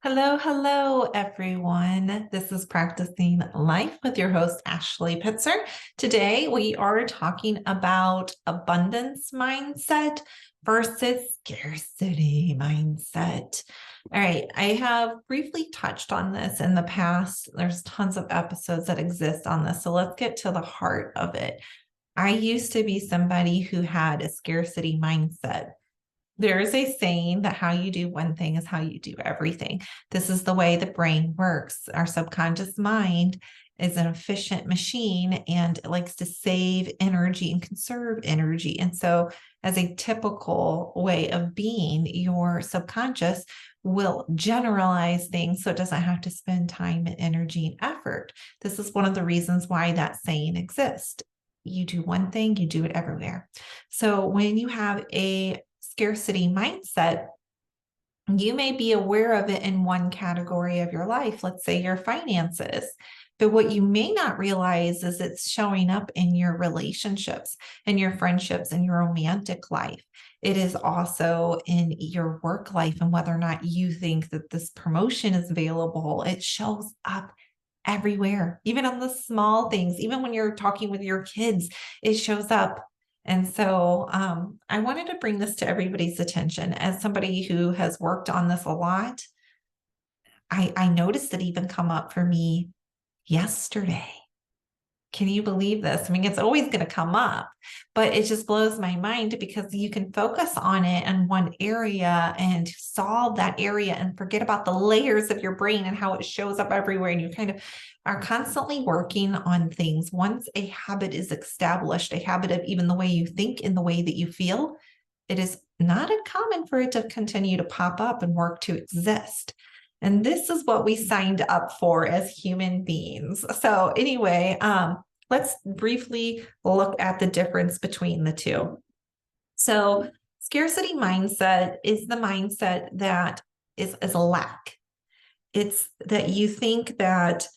Hello, hello, everyone. This is Practicing Life with your host, Ashley Pitzer. Today, we are talking about abundance mindset versus scarcity mindset. All right, I have briefly touched on this in the past. There's tons of episodes that exist on this. So let's get to the heart of it. I used to be somebody who had a scarcity mindset. There is a saying that how you do one thing is how you do everything. This is the way the brain works. Our subconscious mind is an efficient machine and it likes to save energy and conserve energy. And so, as a typical way of being, your subconscious will generalize things so it doesn't have to spend time and energy and effort. This is one of the reasons why that saying exists. You do one thing, you do it everywhere. So, when you have a scarcity mindset, you may be aware of it in one category of your life, let's say your finances. But what you may not realize is it's showing up in your relationships, in your friendships, in your romantic life. It is also in your work life and whether or not you think that this promotion is available. It shows up everywhere, even on the small things, even when you're talking with your kids, it shows up. And so I wanted to bring this to everybody's attention as somebody who has worked on this a lot. I noticed it even come up for me yesterday. Can you believe this? I mean, it's always going to come up, but it just blows my mind because you can focus on it in one area and solve that area and forget about the layers of your brain and how it shows up everywhere. And you kind of are constantly working on things. Once a habit is established, a habit of even the way you think and the way that you feel, it is not uncommon for it to continue to pop up and work to exist. And this is what we signed up for as human beings. So anyway, let's briefly look at the difference between the two. So scarcity mindset is the mindset that is a lack. It's that you think that,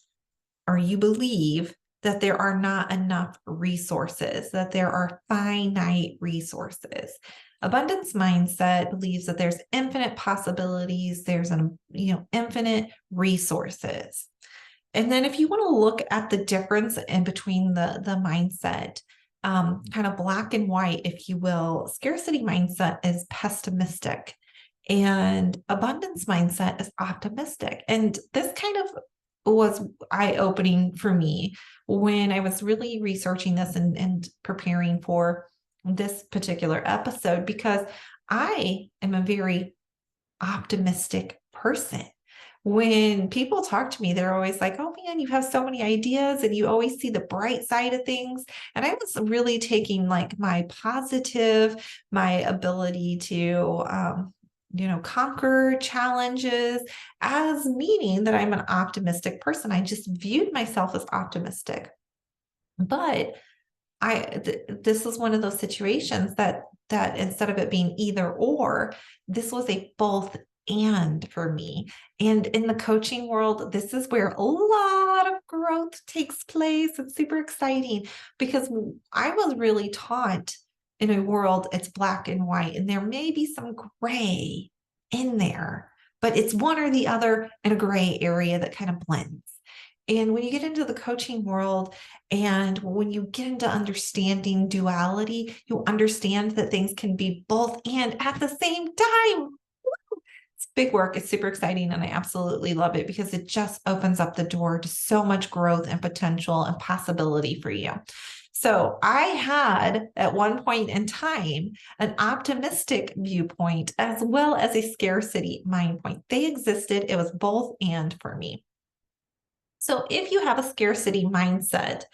or you believe that there are not enough resources, that there are finite resources. Abundance mindset believes that there's infinite possibilities, there's infinite resources. And then if you want to look at the difference in between the mindset, kind of black and white, if you will, scarcity mindset is pessimistic and abundance mindset is optimistic. And this kind of was eye-opening for me when I was really researching this and preparing for this particular episode, because I am a very optimistic person. When people talk to me, they're always like, oh man, you have so many ideas and you always see the bright side of things. And I was really taking like my positive, my ability to, conquer challenges as meaning that I'm an optimistic person. I just viewed myself as optimistic. But this was one of those situations that instead of it being either or, this was a both and for me. And in the coaching world, this is where a lot of growth takes place. It's super exciting because I was really taught in a world it's black and white, and there may be some gray in there, but it's one or the other in a gray area that kind of blends. And when you get into the coaching world and when you get into understanding duality, you understand that things can be both and at the same time. It's big work. It's super exciting. And I absolutely love it because it just opens up the door to so much growth and potential and possibility for you. So I had at one point in time an optimistic viewpoint as well as a scarcity mind point. They existed. It was both and for me. So if you have a scarcity mindset,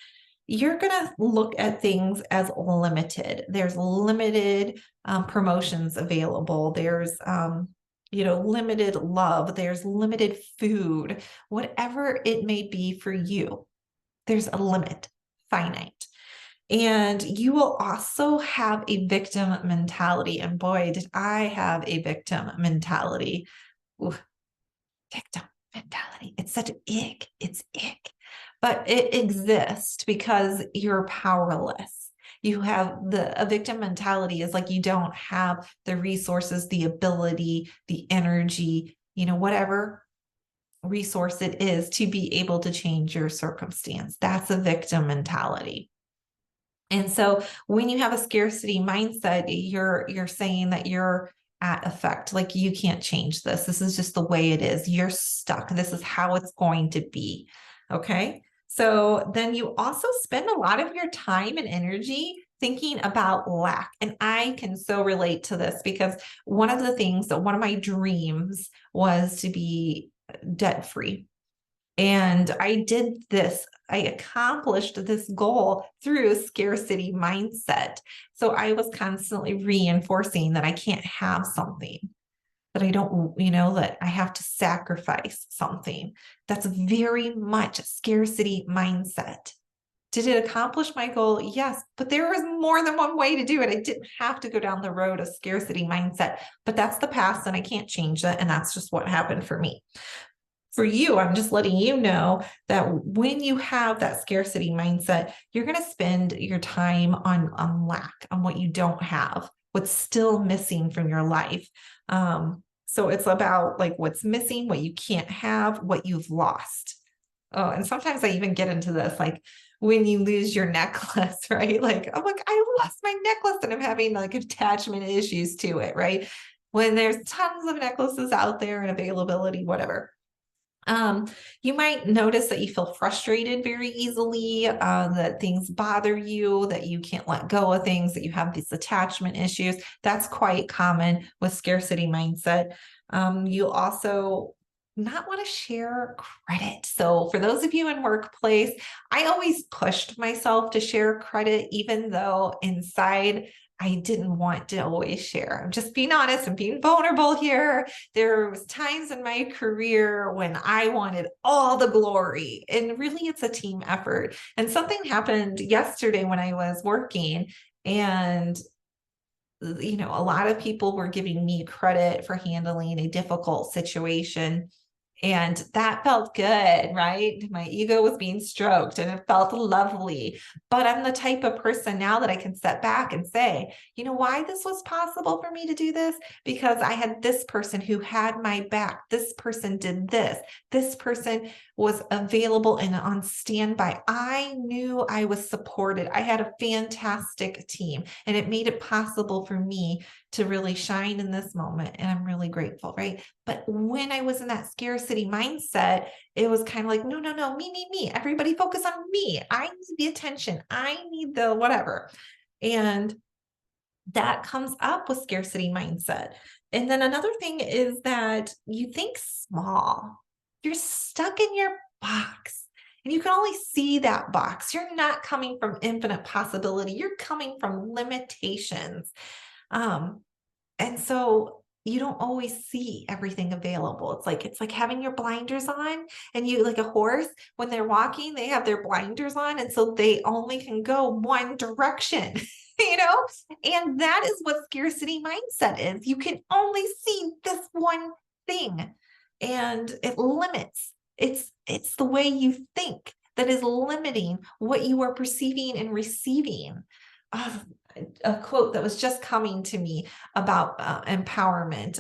you're going to look at things as limited. There's limited promotions available. There's, limited love. There's limited food, whatever it may be for you. There's a limit, finite. And you will also have a victim mentality. And boy, did I have a victim mentality. Ooh, victim mentality. It's such an ick. It's ick. But it exists because you're powerless. You have a victim mentality is like you don't have the resources, the ability, the energy, whatever resource it is to be able to change your circumstance. That's a victim mentality. And so when you have a scarcity mindset, you're saying that you're at effect, like you can't change this. This is just the way it is. You're stuck. This is how it's going to be. Okay. So then you also spend a lot of your time and energy thinking about lack. And I can so relate to this because one of the things that one of my dreams was to be debt free. And I did this, I accomplished this goal through scarcity mindset. So I was constantly reinforcing that I can't have something, that I don't, that I have to sacrifice something. That's very much scarcity mindset. Did it accomplish my goal? Yes, but there was more than one way to do it. I didn't have to go down the road of scarcity mindset, but that's the past and I can't change that. And that's just what happened for me. For you, I'm just letting you know that when you have that scarcity mindset, you're going to spend your time on lack, on what you don't have, what's still missing from your life. So it's about like what's missing, what you can't have, what you've lost. Oh, and sometimes I even get into this, like when you lose your necklace, right? Like, I'm like, I lost my necklace and I'm having like attachment issues to it, right? When there's tons of necklaces out there and availability, whatever. You might notice that you feel frustrated very easily, that things bother you, that you can't let go of things, that you have these attachment issues. That's quite common with scarcity mindset. You also not want to share credit. So for those of you in workplace, I always pushed myself to share credit, even though inside I didn't want to always share. I'm just being honest and being vulnerable here. There was times in my career when I wanted all the glory, and really it's a team effort. And something happened yesterday when I was working, and a lot of people were giving me credit for handling a difficult situation. And that felt good, right? My ego was being stroked and it felt lovely. But I'm the type of person now that I can step back and say, you know why this was possible for me to do this? Because I had this person who had my back. This person did this. This person was available and on standby. I knew I was supported. I had a fantastic team, and it made it possible for me to really shine in this moment. And I'm really grateful, right? But when I was in that scarcity mindset, it was kind of like, no, me. Everybody focus on me. I need the attention. I need the whatever. And that comes up with scarcity mindset. And then another thing is that you think small. You're stuck in your box. And you can only see that box. You're not coming from infinite possibility. You're coming from limitations. And so you don't always see everything available. It's like having your blinders on, and you, like a horse, when they're walking, they have their blinders on. And so they only can go one direction, and that is what scarcity mindset is. You can only see this one thing, and it limits. It's the way you think that is limiting what you are perceiving and receiving. A quote that was just coming to me about empowerment,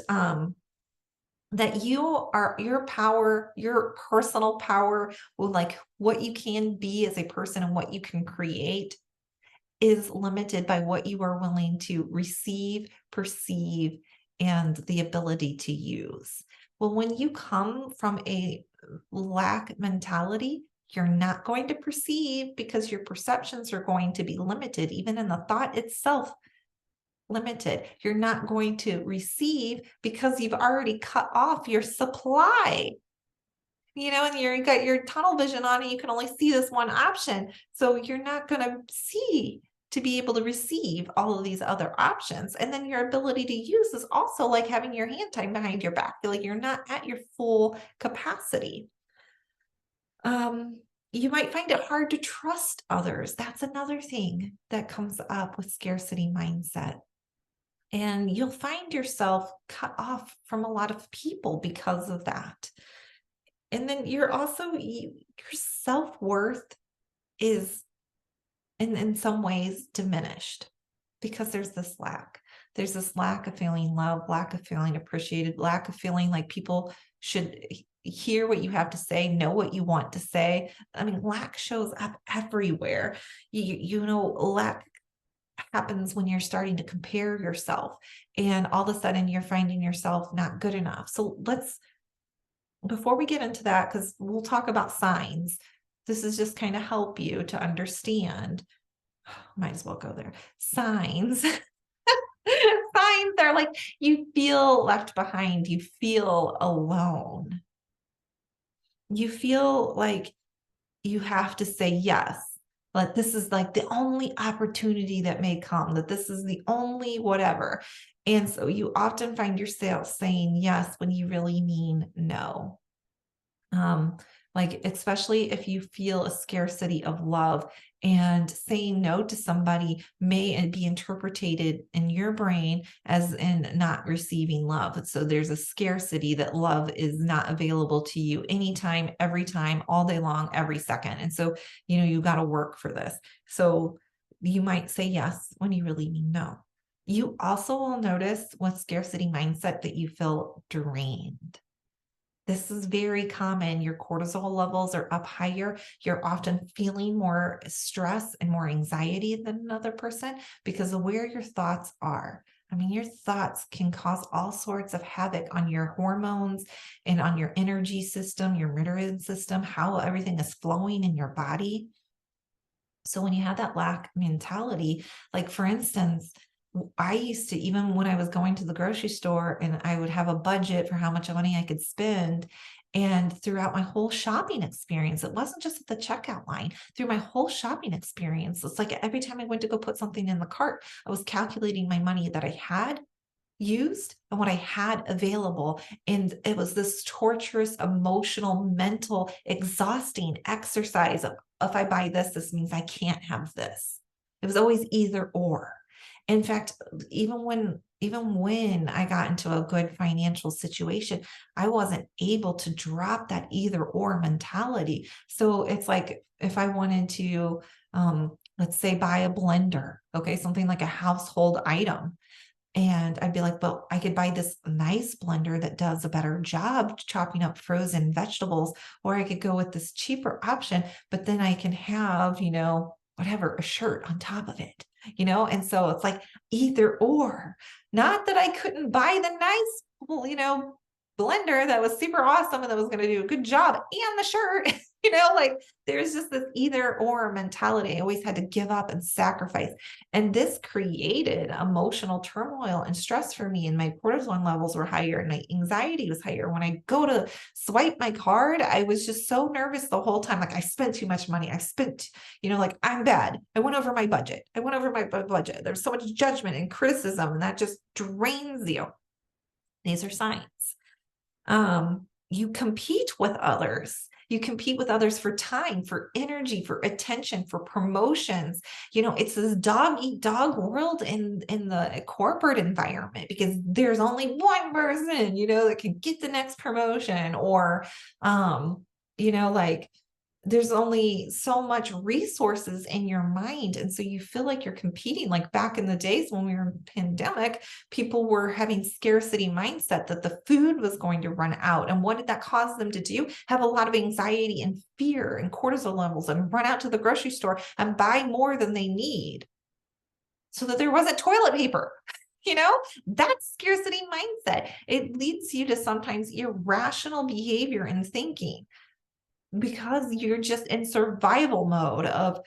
that your power, your personal power, like what you can be as a person and what you can create, is limited by what you are willing to receive, perceive, and the ability to use. Well, when you come from a lack mentality, you're not going to perceive, because your perceptions are going to be limited, even in the thought itself, limited. You're not going to receive because you've already cut off your supply, and you got your tunnel vision on and you can only see this one option. So you're not going to see to be able to receive all of these other options. And then your ability to use is also like having your hand tied behind your back. Like you're not at your full capacity. You might find it hard to trust others. That's another thing that comes up with scarcity mindset. And you'll find yourself cut off from a lot of people because of that. And then you're also, your self-worth is in some ways diminished because there's this lack. There's this lack of feeling loved, lack of feeling appreciated, lack of feeling like people should hear what you have to say, know what you want to say. I mean, lack shows up everywhere. Lack happens when you're starting to compare yourself and all of a sudden you're finding yourself not good enough. So before we get into that, because we'll talk about signs, this is just kind of help you to understand. Might as well go there. Signs. Signs are like you feel left behind, you feel alone. You feel like you have to say yes. Like this is like the only opportunity that may come, that this is the only whatever. And so you often find yourself saying yes when you really mean no. Like especially if you feel a scarcity of love, and saying no to somebody may be interpreted in your brain as in not receiving love. So there's a scarcity that love is not available to you anytime, every time, all day long, every second. And so, you got to work for this. So you might say yes when you really mean no. You also will notice with scarcity mindset that you feel drained. This is very common. Your cortisol levels are up higher. You're often feeling more stress and more anxiety than another person because of where your thoughts are. I mean, your thoughts can cause all sorts of havoc on your hormones and on your energy system, your metabolic system, how everything is flowing in your body. So when you have that lack mentality, like for instance, I used to, even when I was going to the grocery store and I would have a budget for how much money I could spend. And throughout my whole shopping experience, it wasn't just at the checkout line, through my whole shopping experience, it's like every time I went to go put something in the cart, I was calculating my money that I had used and what I had available. And it was this torturous, emotional, mental, exhausting exercise of, if I buy this, this means I can't have this. It was always either or. In fact, even when I got into a good financial situation, I wasn't able to drop that either or mentality. So it's like if I wanted to, let's say, buy a blender, okay, something like a household item. And I'd be like, well, I could buy this nice blender that does a better job chopping up frozen vegetables, or I could go with this cheaper option, but then I can have, whatever, a shirt on top of it, And so it's like either or, not that I couldn't buy the nice, blender that was super awesome and that was going to do a good job and the shirt, like there's just this either or mentality. I always had to give up and sacrifice. And this created emotional turmoil and stress for me. And my cortisol levels were higher and my anxiety was higher. When I go to swipe my card, I was just so nervous the whole time. Like I spent too much money. I spent, like I'm bad. I went over my budget. There's so much judgment and criticism, and that just drains you. These are signs. You compete with others. You compete with others for time, for energy, for attention, for promotions. It's this dog eat dog world in the corporate environment because there's only one person, that can get the next promotion, or, like there's only so much resources in your mind. And so you feel like you're competing. Like back in the days when we were in pandemic, people were having scarcity mindset that the food was going to run out. And what did that cause them to do? Have a lot of anxiety and fear and cortisol levels and run out to the grocery store and buy more than they need so that there wasn't toilet paper. That's scarcity mindset. It leads you to sometimes irrational behavior and thinking, because you're just in survival mode of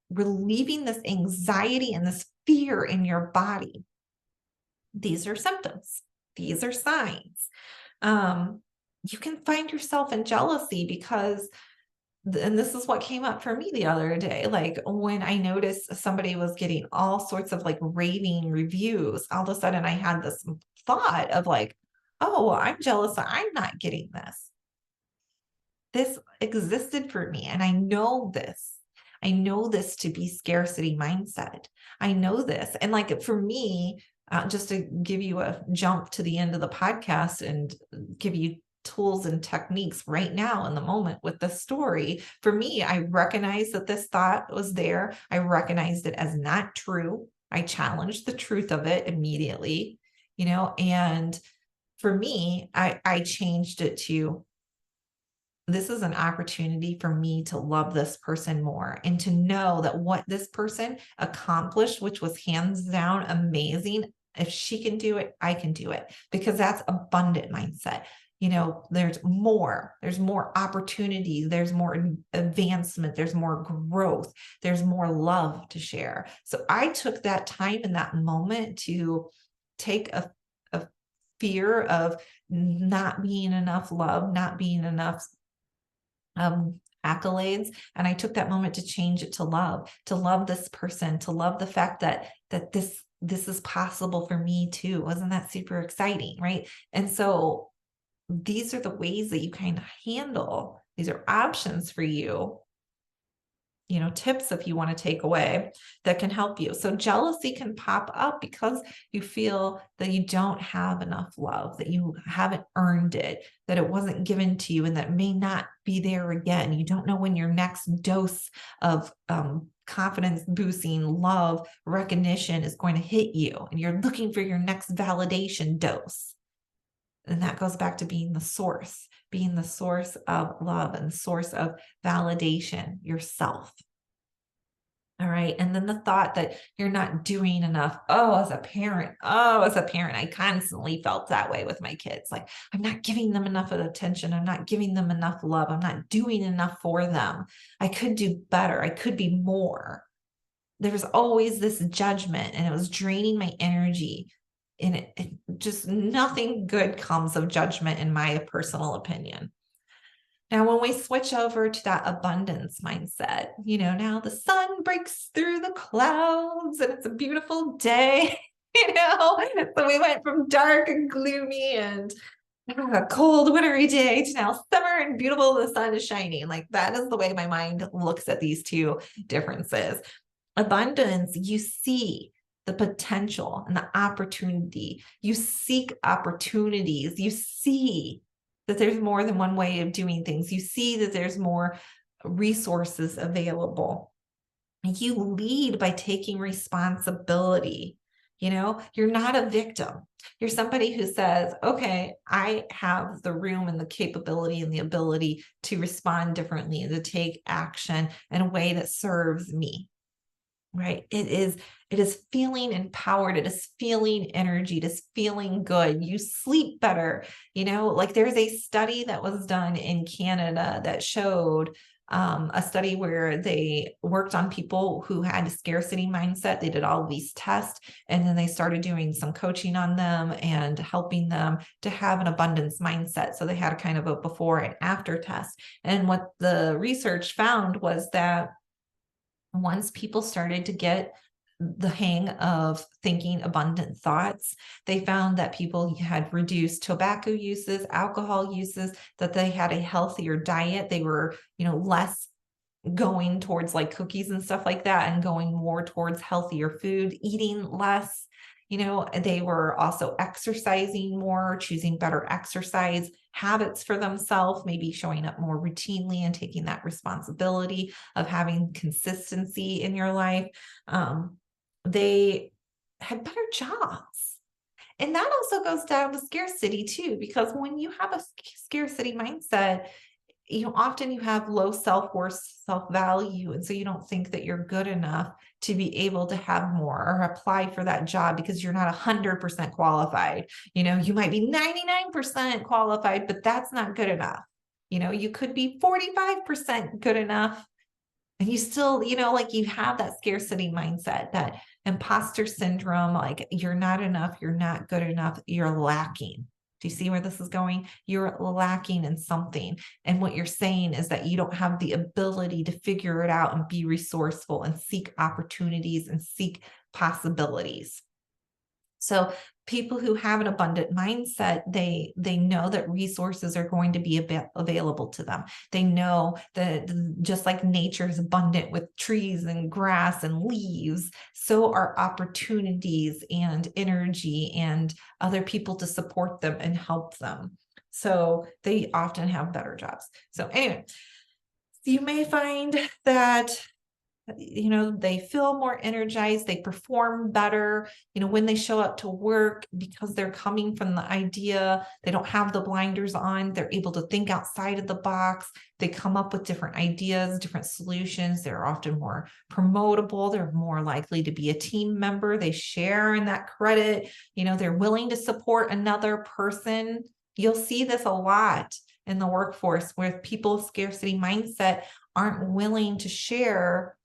relieving this anxiety and this fear in your body. These are symptoms. These are signs. You can find yourself in jealousy because, and this is what came up for me the other day, like when I noticed somebody was getting all sorts of like raving reviews, all of a sudden I had this thought of like, oh, well, I'm jealous that I'm not getting this. This existed for me. And I know this. I know this to be scarcity mindset. I know this. And like for me, just to give you a jump to the end of the podcast and give you tools and techniques right now in the moment with the story, for me, I recognized that this thought was there. I recognized it as not true. I challenged the truth of it immediately, and for me, I changed it to, this is an opportunity for me to love this person more and to know that what this person accomplished, which was hands down amazing, if she can do it, I can do it, because that's abundant mindset. There's more opportunity, there's more advancement, there's more growth, there's more love to share. So I took that time in that moment to take a fear of not being enough love, not being enough accolades. And I took that moment to change it to love this person, to love the fact that this is possible for me too. Wasn't that super exciting? Right. And so these are the ways that you kind of handle, these are options for you, tips if you want to take away that can help you. So jealousy can pop up because you feel that you don't have enough love, that you haven't earned it, that it wasn't given to you, and that may not be there again. You don't know when your next dose of confidence boosting, love, recognition is going to hit you, and you're looking for your next validation dose. And that goes back to being the source of love and the source of validation, yourself. All right. And then the thought that you're not doing enough. As a parent, I constantly felt that way with my kids. Like, I'm not giving them enough of attention. I'm not giving them enough love. I'm not doing enough for them. I could do better. I could be more. There was always this judgment, and it was draining my energy. And it just, nothing good comes of judgment, in my personal opinion. Now, when we switch over to that abundance mindset, now the sun breaks through the clouds and it's a beautiful day, so we went from dark and gloomy and a cold, wintry day to now summer and beautiful, the sun is shining. Like, that is the way my mind looks at these two differences. Abundance, you see the potential and the opportunity. You seek opportunities. You see that there's more than one way of doing things. You see that there's more resources available. You lead by taking responsibility. You're not a victim. You're somebody who says, okay, I have the room and the capability and the ability to respond differently and to take action in a way that serves me. Right. It is feeling empowered. It is feeling energy. It is feeling good. You sleep better. Like, there's a study that was done in Canada that showed a study where they worked on people who had a scarcity mindset. They did all of these tests, and then they started doing some coaching on them and helping them to have an abundance mindset. So they had a kind of a before and after test. And what the research found was that once people started to get the hang of thinking abundant thoughts, they found that people had reduced tobacco uses, alcohol uses, that they had a healthier diet. They were, less going towards like cookies and stuff like that, and going more towards healthier food, eating less. They were also exercising more, choosing better exercise habits for themselves, maybe showing up more routinely and taking that responsibility of having consistency in your life. They had better jobs. And that also goes down to scarcity too, because when you have a scarcity mindset, often you have low self-worth, self-value. And so you don't think that you're good enough to be able to have more or apply for that job because you're not 100% qualified. You might be 99% qualified, but that's not good enough. You could be 45% good enough. And you still, like, you have that scarcity mindset, that imposter syndrome, like, you're not enough, you're not good enough, you're lacking. Do you see where this is going? You're lacking in something. And what you're saying is that you don't have the ability to figure it out and be resourceful and seek opportunities and seek possibilities. So people who have an abundant mindset, they know that resources are going to be available to them. They know that just like nature is abundant with trees and grass and leaves, so are opportunities and energy and other people to support them and help them. So they often have better jobs. So anyway, you may find that they feel more energized, they perform better, when they show up to work, because they're coming from the idea, they don't have the blinders on, they're able to think outside of the box, they come up with different ideas, different solutions, they're often more promotable, they're more likely to be a team member, they share in that credit, they're willing to support another person. You'll see this a lot in the workforce where people with scarcity mindset aren't willing to share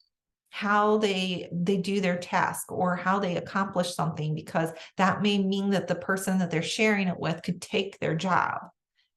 how they do their task or how they accomplish something, because that may mean that the person that they're sharing it with could take their job,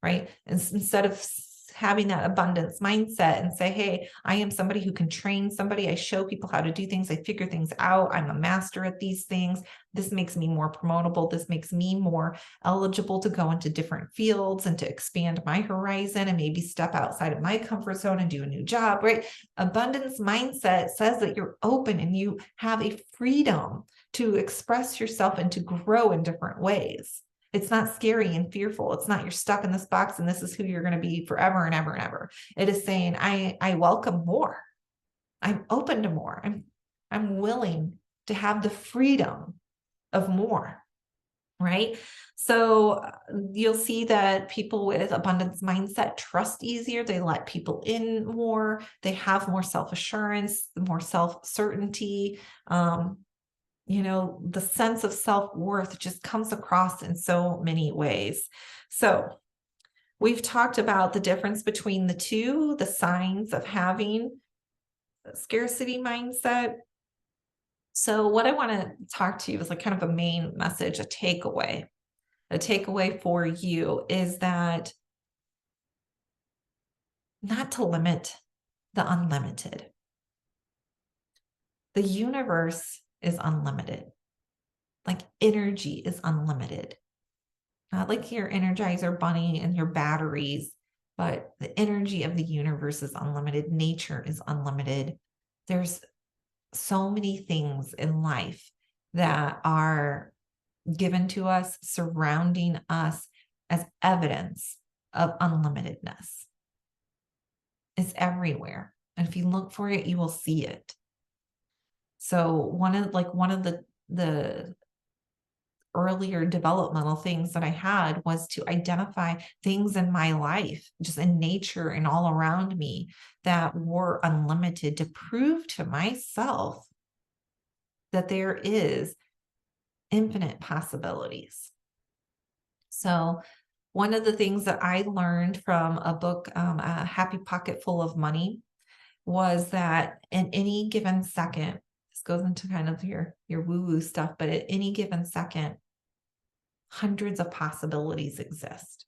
right? And instead of having that abundance mindset and say, hey, I am somebody who can train somebody, I show people how to do things, I figure things out, I'm a master at these things, this makes me more promotable, this makes me more eligible to go into different fields and to expand my horizon and maybe step outside of my comfort zone and do a new job, right? Abundance mindset says that you're open and you have a freedom to express yourself and to grow in different ways. It's not scary and fearful. It's not you're stuck in this box and this is who you're going to be forever and ever and ever. It is saying, I welcome more. I'm open to more. I'm willing to have the freedom of more, right? So you'll see that people with abundance mindset trust easier. They let people in more. They have more self-assurance, more self-certainty. The sense of self-worth just comes across in so many ways. So we've talked about the difference between the two, the signs of having a scarcity mindset. So what I want to talk to you is like kind of a main message, a takeaway. A takeaway for you is that not to limit the unlimited. The universe is unlimited. Like energy is unlimited. Not like your Energizer bunny and your batteries, but the energy of the universe is unlimited. Nature is unlimited. There's so many things in life that are given to us, surrounding us as evidence of unlimitedness. It's everywhere. And if you look for it, you will see it. So one of the earlier developmental things that I had was to identify things in my life, just in nature and all around me, that were unlimited, to prove to myself that there is infinite possibilities. So one of the things that I learned from a book, A Happy Pocket Full of Money, was that in any given second, this goes into kind of your woo-woo stuff, but at any given second, hundreds of possibilities exist.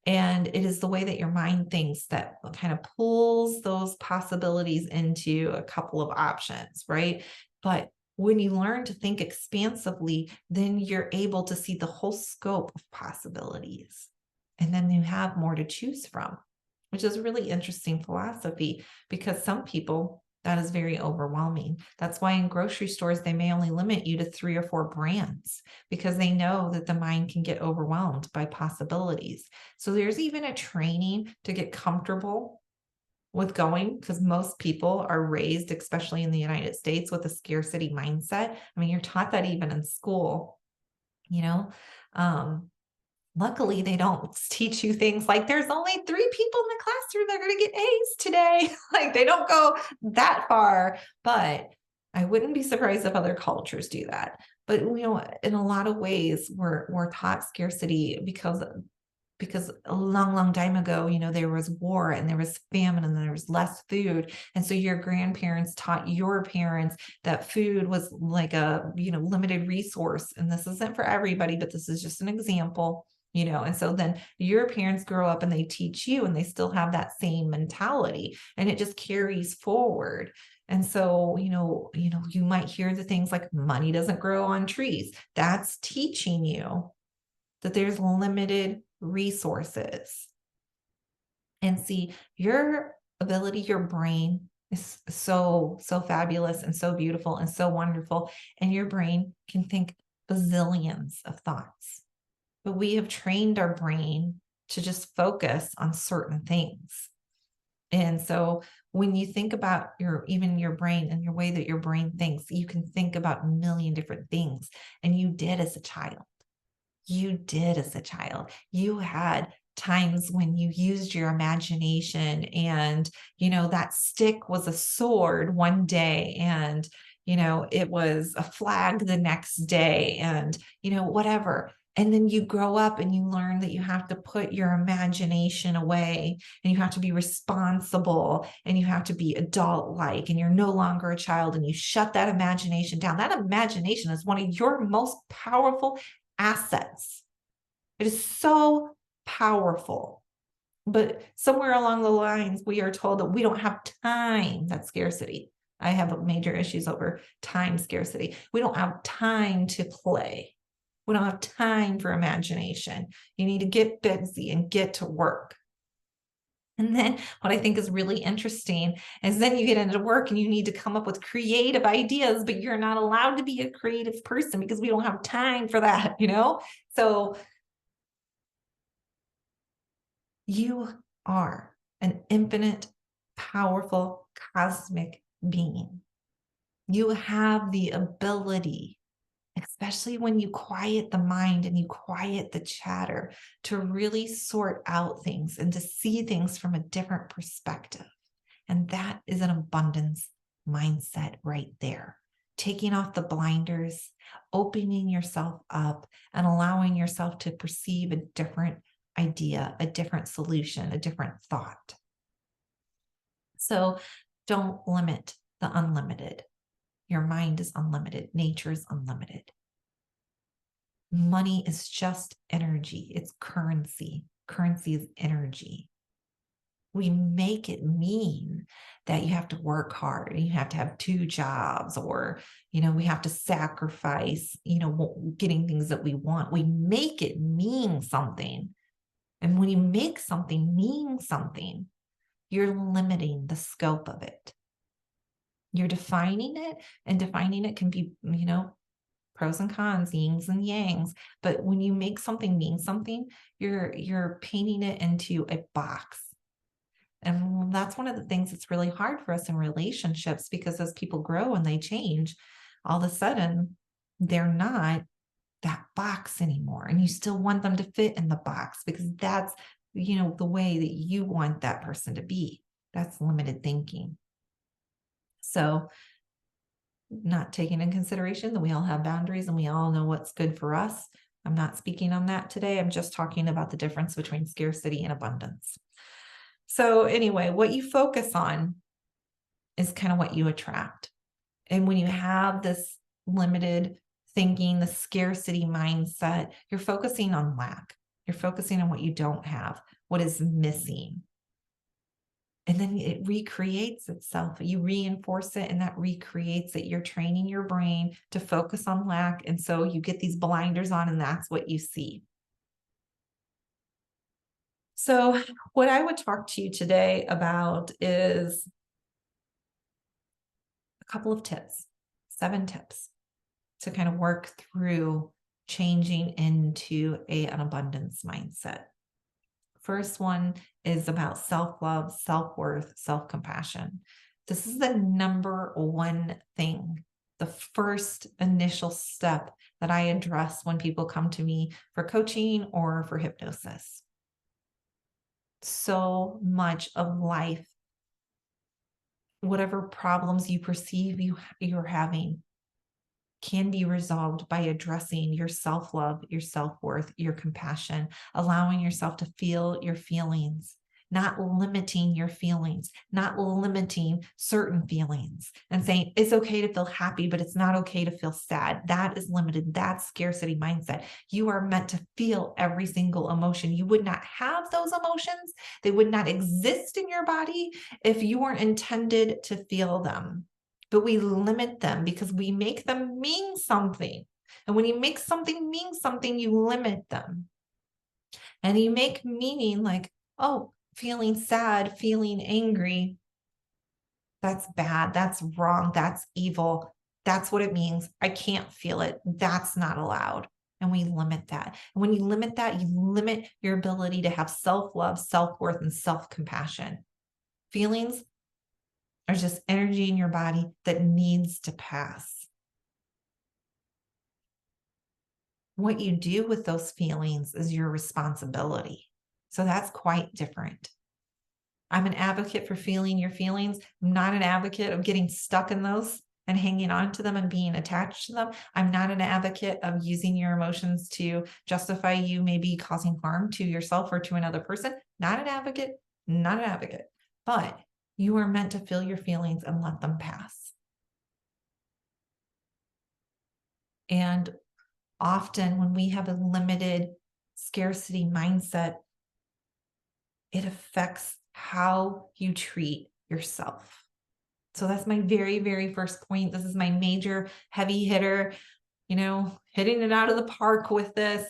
And it is the way that your mind thinks that kind of pulls those possibilities into a couple of options, right? But when you learn to think expansively, then you're able to see the whole scope of possibilities. And then you have more to choose from, which is a really interesting philosophy, because some people, that is very overwhelming. That's why in grocery stores, they may only limit you to 3 or 4 brands, because they know that the mind can get overwhelmed by possibilities. So there's even a training to get comfortable with going, because most people are raised, especially in the United States, with a scarcity mindset. I mean, you're taught that even in school, luckily, they don't teach you things like there's only 3 people in the classroom that are going to get A's today. Like they don't go that far, but I wouldn't be surprised if other cultures do that. But in a lot of ways, we're taught scarcity because a long, long time ago, there was war and there was famine and there was less food. And so your grandparents taught your parents that food was like a, limited resource. And this isn't for everybody, but this is just an example. And so then your parents grow up and they teach you, and they still have that same mentality, and it just carries forward. And so, you might hear the things like money doesn't grow on trees. That's teaching you that there's limited resources. And see, your ability, your brain is so fabulous and so beautiful and so wonderful. And your brain can think bazillions of thoughts. But we have trained our brain to just focus on certain things. And so when you think about even your brain and your way that your brain thinks, you can think about a million different things. And you did as a child. You did as a child. You had times when you used your imagination and, that stick was a sword one day and, it was a flag the next day and, whatever. And then you grow up and you learn that you have to put your imagination away and you have to be responsible and you have to be adult-like and you're no longer a child and you shut that imagination down. That imagination is one of your most powerful assets. It is so powerful. But somewhere along the lines, we are told that we don't have time. That's scarcity. I have major issues over time scarcity. We don't have time to play. We don't have time for imagination. You need to get busy and get to work. And then what I think is really interesting is then you get into work and you need to come up with creative ideas, but you're not allowed to be a creative person because we don't have time for that, So you are an infinite, powerful, cosmic being. You have the ability, especially when you quiet the mind and you quiet the chatter, to really sort out things and to see things from a different perspective. And that is an abundance mindset right there. Taking off the blinders, opening yourself up, and allowing yourself to perceive a different idea, a different solution, a different thought. So don't limit the unlimited. Your mind is unlimited. Nature is unlimited. Money is just energy. It's currency. Currency is energy. We make it mean that you have to work hard and you have to have 2 jobs or, we have to sacrifice, getting things that we want. We make it mean something. And when you make something mean something, you're limiting the scope of it. You're defining it, and defining it can be, pros and cons, yins and yangs. But when you make something mean something, you're painting it into a box. And that's one of the things that's really hard for us in relationships, because as people grow and they change, all of a sudden they're not that box anymore. And you still want them to fit in the box because that's, the way that you want that person to be. That's limited thinking. So not taking in consideration that we all have boundaries and we all know what's good for us. I'm not speaking on that today. I'm just talking about the difference between scarcity and abundance. So anyway, what you focus on is kind of what you attract. And when you have this limited thinking, the scarcity mindset, you're focusing on lack. You're focusing on what you don't have, what is missing. And then it recreates itself. You reinforce it and that recreates it. You're training your brain to focus on lack. And so you get these blinders on and that's what you see. So what I would talk to you today about is a couple of tips, 7 tips to kind of work through changing into an abundance mindset. First one is about self-love, self-worth, self-compassion. This is the number one thing, the first initial step that I address when people come to me for coaching or for hypnosis. So much of life, whatever problems you perceive you're having, can be resolved by addressing your self-love, your self-worth, your compassion, allowing yourself to feel your feelings, not limiting your feelings, not limiting certain feelings and saying it's okay to feel happy, but it's not okay to feel sad. That is limited. That's scarcity mindset. You are meant to feel every single emotion. You would not have those emotions. They would not exist in your body if you weren't intended to feel them. But we limit them because we make them mean something. And when you make something mean something, you limit them. And you make meaning like, oh, feeling sad, feeling angry, that's bad, that's wrong, that's evil. That's what it means. I can't feel it. That's not allowed. And we limit that. And when you limit that, you limit your ability to have self-love, self-worth, and self-compassion. Feelings are just energy in your body that needs to pass. What you do with those feelings is your responsibility. So that's quite different. I'm an advocate for feeling your feelings. I'm not an advocate of getting stuck in those and hanging on to them and being attached to them. I'm not an advocate of using your emotions to justify you maybe causing harm to yourself or to another person. Not an advocate, not an advocate. But you are meant to feel your feelings and let them pass. And often when we have a limited scarcity mindset, it affects how you treat yourself. So that's my very, very first point. This is my major heavy hitter, hitting it out of the park with this.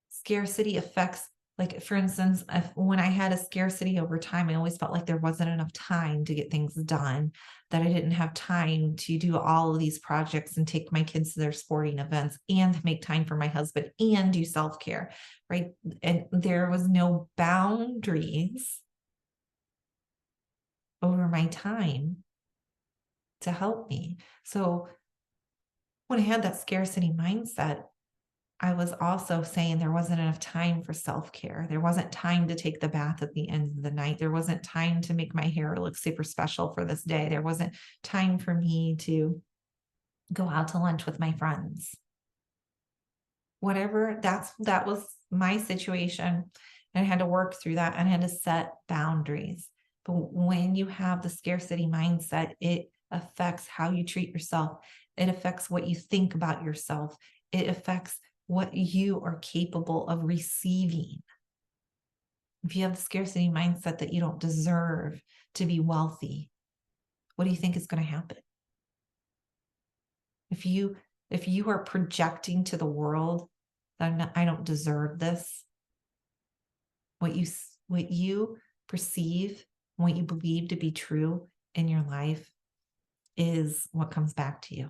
Scarcity affects, like, for instance, when I had a scarcity over time, I always felt like there wasn't enough time to get things done, that I didn't have time to do all of these projects and take my kids to their sporting events and make time for my husband and do self-care, right? And there was no boundaries over my time to help me. So when I had that scarcity mindset, I was also saying there wasn't enough time for self-care. There wasn't time to take the bath at the end of the night. There wasn't time to make my hair look super special for this day. There wasn't time for me to go out to lunch with my friends. Whatever, that was my situation. And I had to work through that and I had to set boundaries. But when you have the scarcity mindset, it affects how you treat yourself. It affects what you think about yourself. It affects what you are capable of receiving. If you have the scarcity mindset that you don't deserve to be wealthy, what do you think is going to happen? If you are projecting to the world that I don't deserve this, what you perceive, what you believe to be true in your life is what comes back to you.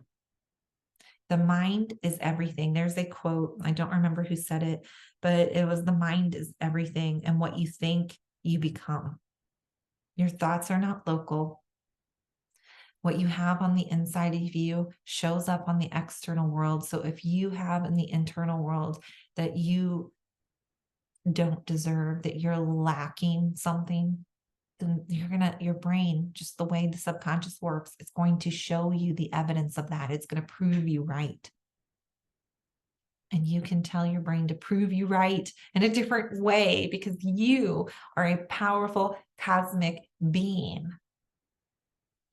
The mind is everything. There's a quote, I don't remember who said it, but it was, the mind is everything, and what you think, you become. Your thoughts are not local. What you have on the inside of you shows up on the external world. So if you have in the internal world that you don't deserve, that you're lacking something, then your brain, just the way the subconscious works, it's going to show you the evidence of that. It's going to prove you right. And you can tell your brain to prove you right in a different way because you are a powerful cosmic being.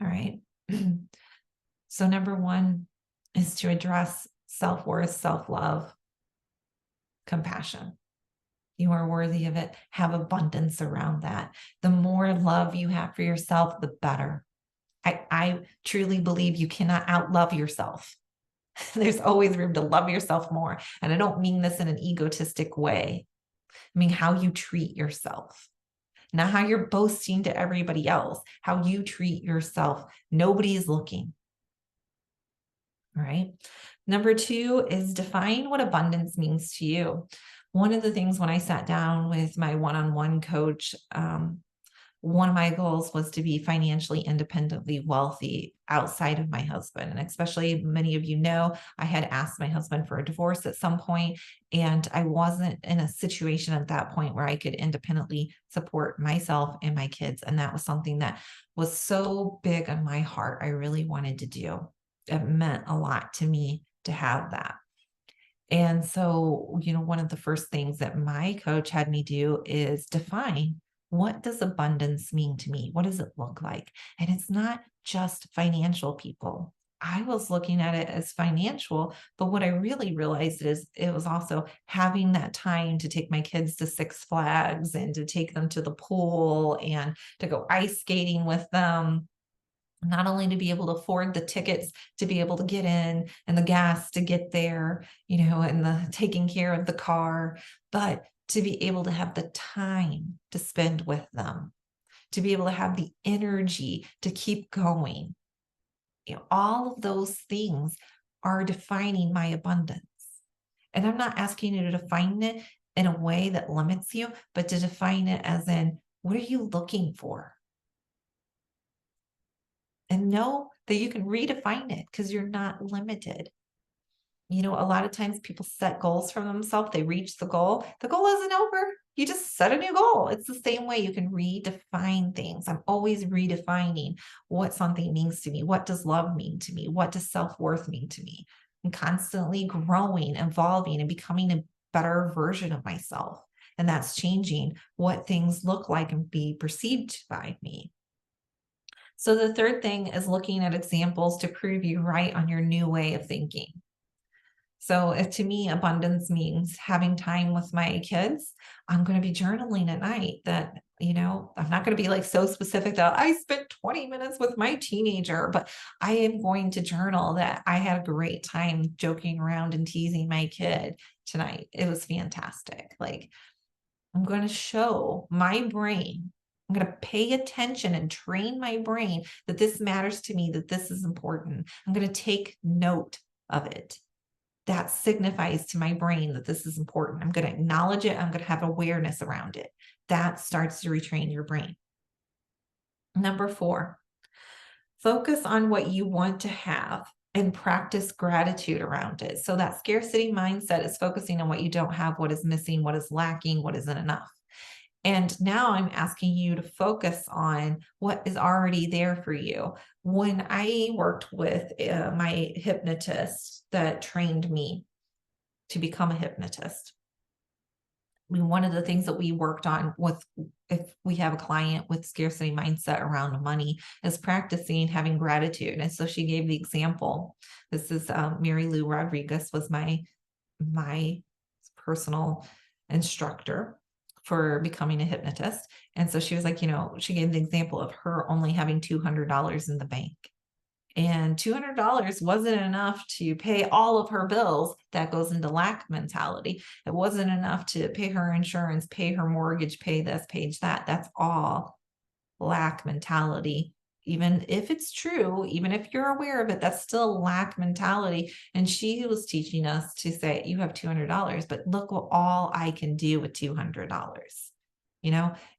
All right. So number one is to address self-worth, self-love, compassion. You are worthy of it. Have abundance around that. The more love you have for yourself, the better. I truly believe you cannot outlove yourself. There's always room to love yourself more. And I don't mean this in an egotistic way. I mean how you treat yourself, not how you're boasting to everybody else, how you treat yourself. Nobody is looking. All right. Number two is define what abundance means to you. One of the things when I sat down with my one-on-one coach, one of my goals was to be financially independently wealthy outside of my husband. And especially many of you know, I had asked my husband for a divorce at some point, and I wasn't in a situation at that point where I could independently support myself and my kids. And that was something that was so big on my heart. I really wanted to do. It meant a lot to me to have that. And so, one of the first things that my coach had me do is define, what does abundance mean to me? What does it look like? And it's not just financial, people. I was looking at it as financial, but what I really realized is it was also having that time to take my kids to Six Flags and to take them to the pool and to go ice skating with them. Not only to be able to afford the tickets to be able to get in and the gas to get there, and the taking care of the car, but to be able to have the time to spend with them, to be able to have the energy to keep going. All of those things are defining my abundance. And I'm not asking you to define it in a way that limits you, but to define it as in, What are you looking for? And know that you can redefine it because you're not limited. A lot of times people set goals for themselves, they reach the goal isn't over. You just set a new goal. It's the same way you can redefine things. I'm always redefining what something means to me. What does love mean to me? What does self-worth mean to me? I'm constantly growing, evolving, and becoming a better version of myself. And that's changing what things look like and be perceived by me. So the third thing is looking at examples to prove you right on your new way of thinking. So if to me, abundance means having time with my kids, I'm going to be journaling at night that, I'm not going to be like so specific that I spent 20 minutes with my teenager, but I am going to journal that I had a great time joking around and teasing my kid tonight. It was fantastic. Like, I'm going to show my brain, I'm going to pay attention and train my brain that this matters to me, that this is important. I'm going to take note of it. That signifies to my brain that this is important. I'm going to acknowledge it. I'm going to have awareness around it. That starts to retrain your brain. Number 4, focus on what you want to have and practice gratitude around it. So that scarcity mindset is focusing on what you don't have, what is missing, what is lacking, what isn't enough. And now I'm asking you to focus on what is already there for you. When I worked with my hypnotist that trained me to become a hypnotist, one of the things that we worked on with, if we have a client with scarcity mindset around money, is practicing having gratitude. And so she gave the example. This is Mary Lou Rodriguez was my personal instructor for becoming a hypnotist. And so she was like, she gave the example of her only having $200 in the bank. And $200 wasn't enough to pay all of her bills. That goes into lack mentality. It wasn't enough to pay her insurance, pay her mortgage, pay this, pay that. That's all lack mentality. Even if it's true, even if you're aware of it, that's still lack mentality. And she was teaching us to say, you have $200, but look what all I can do with $200.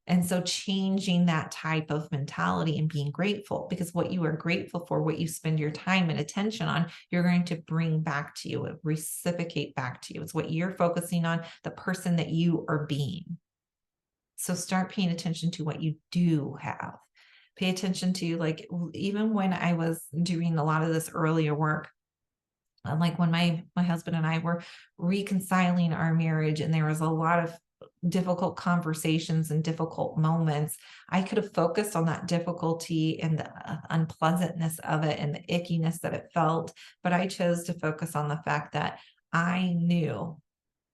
And so changing that type of mentality and being grateful, because what you are grateful for, what you spend your time and attention on, you're going to bring back to you, reciprocate back to you. It's what you're focusing on, the person that you are being. So start paying attention to what you do have. Pay attention to, like, even when I was doing a lot of this earlier work, like when my husband and I were reconciling our marriage and there was a lot of difficult conversations and difficult moments, I could have focused on that difficulty and the unpleasantness of it and the ickiness that it felt. But I chose to focus on the fact that I knew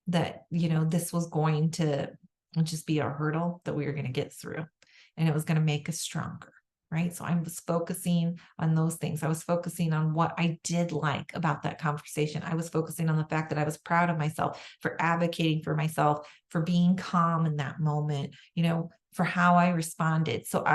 that, this was going to just be a hurdle that we were going to get through, and it was going to make us stronger. Right. So I was focusing on those things. I was focusing on what I did like about that conversation. I was focusing on the fact that I was proud of myself for advocating for myself, for being calm in that moment, for how I responded. So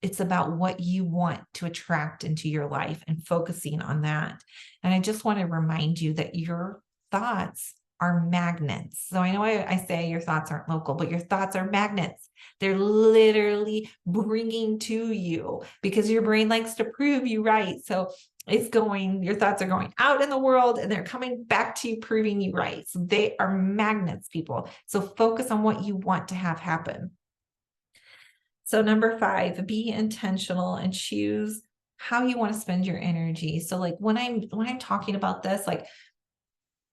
it's about what you want to attract into your life and focusing on that. And I just want to remind you that your thoughts are magnets. So I know I say your thoughts aren't local, but your thoughts are magnets. They're literally bringing to you, because your brain likes to prove you right. So your thoughts are going out in the world and they're coming back to you, proving you right. So they are magnets, people. So focus on what you want to have happen. So number 5, be intentional and choose how you want to spend your energy. So like when I'm talking about this, like,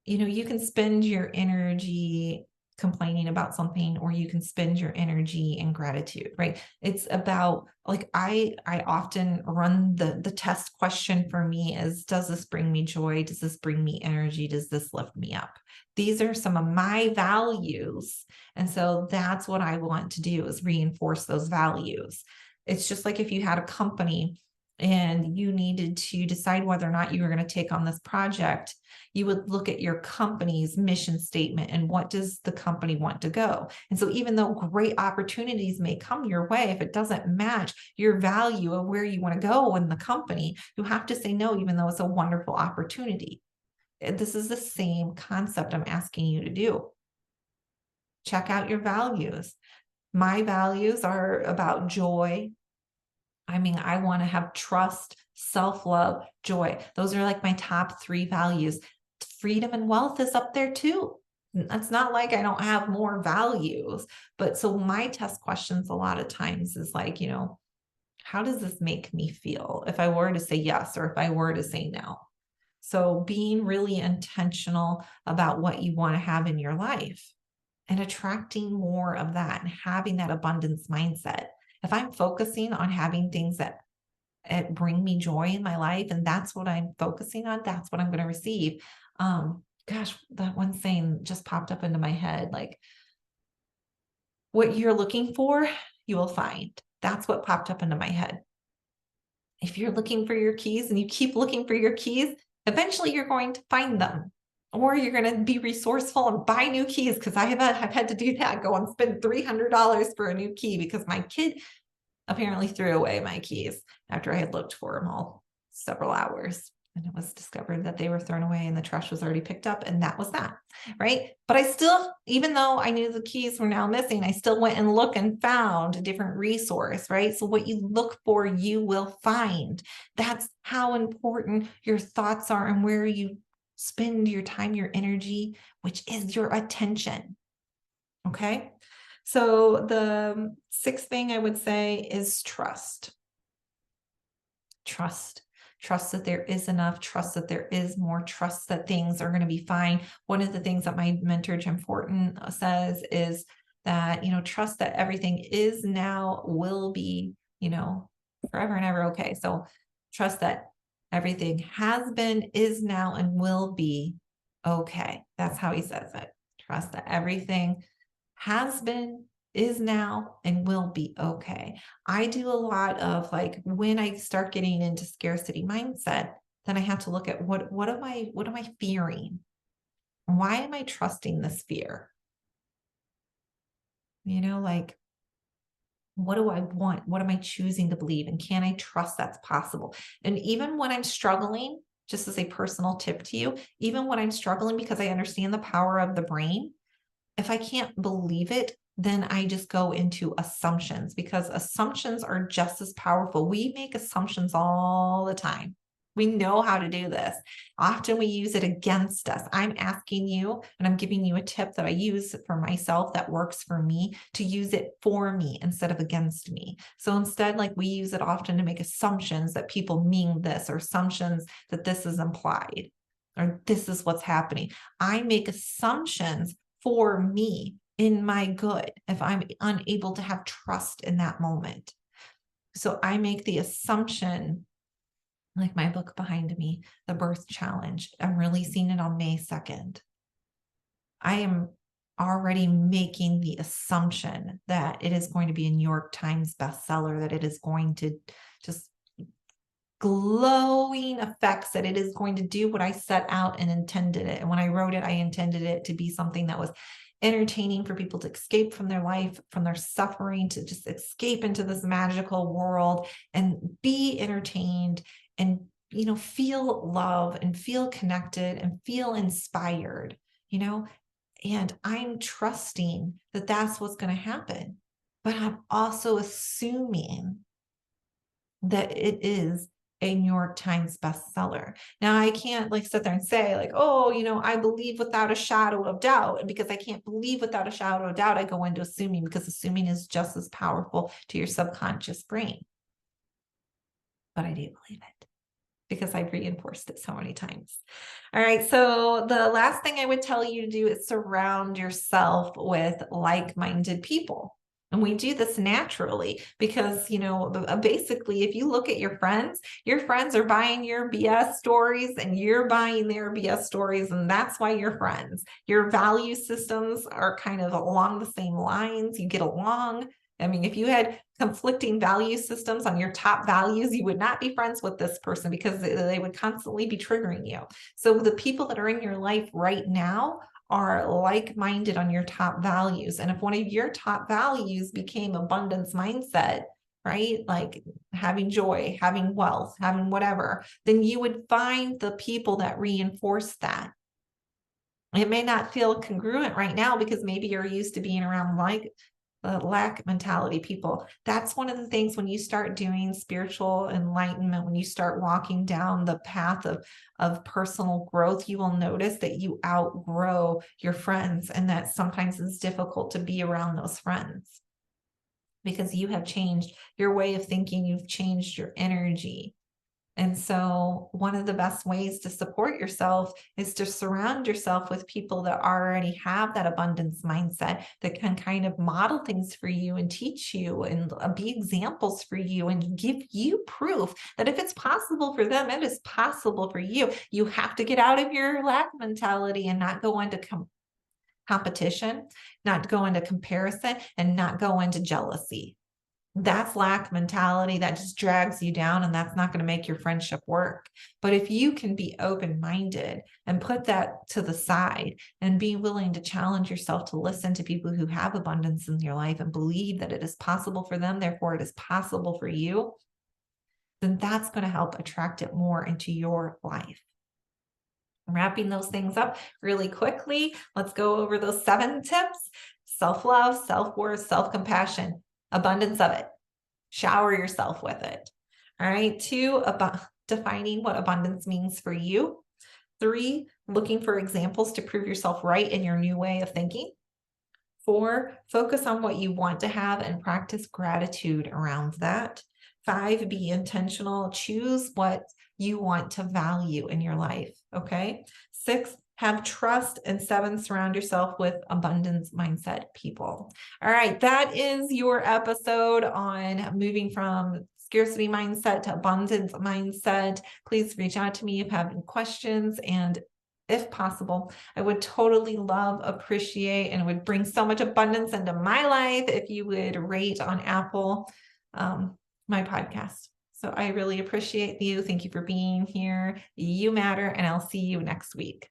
you can spend your energy complaining about something, or you can spend your energy in gratitude, right? It's about, like, I often run the test question for me is, does this bring me joy? Does this bring me energy? Does this lift me up? These are some of my values. And so that's what I want to do, is reinforce those values. It's just like if you had a company and you needed to decide whether or not you were going to take on this project, you would look at your company's mission statement and what does the company want to go. And so even though great opportunities may come your way, if it doesn't match your value of where you want to go in the company, you have to say no, even though it's a wonderful opportunity. This is the same concept I'm asking you to do. Check out your values. My values are about joy. I mean, I want to have trust, self-love, joy. Those are like my top 3 values. Freedom and wealth is up there too. It's not like I don't have more values, but so my test questions a lot of times is like, how does this make me feel if I were to say yes or if I were to say no? So being really intentional about what you want to have in your life and attracting more of that and having that abundance mindset. If I'm focusing on having things that bring me joy in my life, and that's what I'm focusing on, that's what I'm going to receive. Gosh, that one saying just popped up into my head, like, what you're looking for, you will find. That's what popped up into my head. If you're looking for your keys and you keep looking for your keys, eventually you're going to find them. Or you're going to be resourceful and buy new keys, because I've had to do that, go and spend $300 for a new key because my kid apparently threw away my keys after I had looked for them all several hours. And it was discovered that they were thrown away and the trash was already picked up. And that was that, right? But I still, even though I knew the keys were now missing, I still went and looked and found a different resource, right? So what you look for, you will find. That's how important your thoughts are and where you spend your time, your energy, which is your attention. Okay. So the 6th thing I would say is trust. Trust that there is enough, trust that there is more, trust that things are going to be fine. One of the things that my mentor, Jim Fortin, says is that, trust that everything is now, will be, forever and ever okay. So trust that everything has been, is now, and will be okay. That's how he says it. Trust that everything has been, is now, and will be okay. I do a lot of, like, when I start getting into scarcity mindset, then I have to look at what am I fearing? Why am I trusting this fear? Like, what do I want? What am I choosing to believe? And can I trust that's possible? And even when I'm struggling, just as a personal tip to you, even when I'm struggling, because I understand the power of the brain, if I can't believe it, then I just go into assumptions, because assumptions are just as powerful. We make assumptions all the time. We know how to do this. Often we use it against us. I'm asking you, and I'm giving you a tip that I use for myself that works for me, to use it for me instead of against me. So instead, like, we use it often to make assumptions that people mean this, or assumptions that this is implied, or this is what's happening. I make assumptions for me in my good if I'm unable to have trust in that moment. So I make the assumption, like my book behind me, The Birth Challenge, I'm releasing it on May 2nd. I am already making the assumption that it is going to be a New York Times bestseller, that it is going to just glowing effects, that it is going to do what I set out and intended it. And when I wrote it, I intended it to be something that was entertaining for people to escape from their life, from their suffering, to just escape into this magical world and be entertained and, feel love and feel connected and feel inspired, and I'm trusting that that's what's going to happen. But I'm also assuming that it is a New York Times bestseller. Now, I can't sit there and say I believe without a shadow of doubt. And because I can't believe without a shadow of doubt, I go into assuming, because assuming is just as powerful to your subconscious brain. But I do believe it because I've reinforced it so many times. All right. So the last thing I would tell you to do is surround yourself with like-minded people. And we do this naturally because, basically, if you look at your friends are buying your BS stories and you're buying their BS stories. And that's why you're friends. Your value systems are kind of along the same lines. You get along. I mean, if you had conflicting value systems on your top values, you would not be friends with this person because they would constantly be triggering you. So the people that are in your life right now are like-minded on your top values. And if one of your top values became abundance mindset, right? Like having joy, having wealth, having whatever, then you would find the people that reinforce that. It may not feel congruent right now because maybe you're used to being around the lack mentality people. That's one of the things when you start doing spiritual enlightenment, when you start walking down the path of personal growth, you will notice that you outgrow your friends, and that sometimes it's difficult to be around those friends because you have changed your way of thinking, you've changed your energy. And so one of the best ways to support yourself is to surround yourself with people that already have that abundance mindset, that can kind of model things for you and teach you and be examples for you and give you proof that if it's possible for them, it is possible for you. You have to get out of your lack mentality and not go into competition, not go into comparison, and not go into jealousy. That's lack mentality that just drags you down, and that's not going to make your friendship work. But if you can be open-minded and put that to the side and be willing to challenge yourself to listen to people who have abundance in your life and believe that it is possible for them, therefore it is possible for you, then that's going to help attract it more into your life. Wrapping those things up really quickly, let's go over those 7 tips: self-love, self-worth, self-compassion, abundance of it. Shower yourself with it. All right. 2, defining what abundance means for you. 3, looking for examples to prove yourself right in your new way of thinking. 4, focus on what you want to have and practice gratitude around that. 5, be intentional. Choose what you want to value in your life. Okay. 6, have trust. And 7, surround yourself with abundance mindset people. All right. That is your episode on moving from scarcity mindset to abundance mindset. Please reach out to me if you have any questions. And if possible, I would totally love, appreciate, and would bring so much abundance into my life if you would rate on Apple my podcast. So I really appreciate you. Thank you for being here. You matter, and I'll see you next week.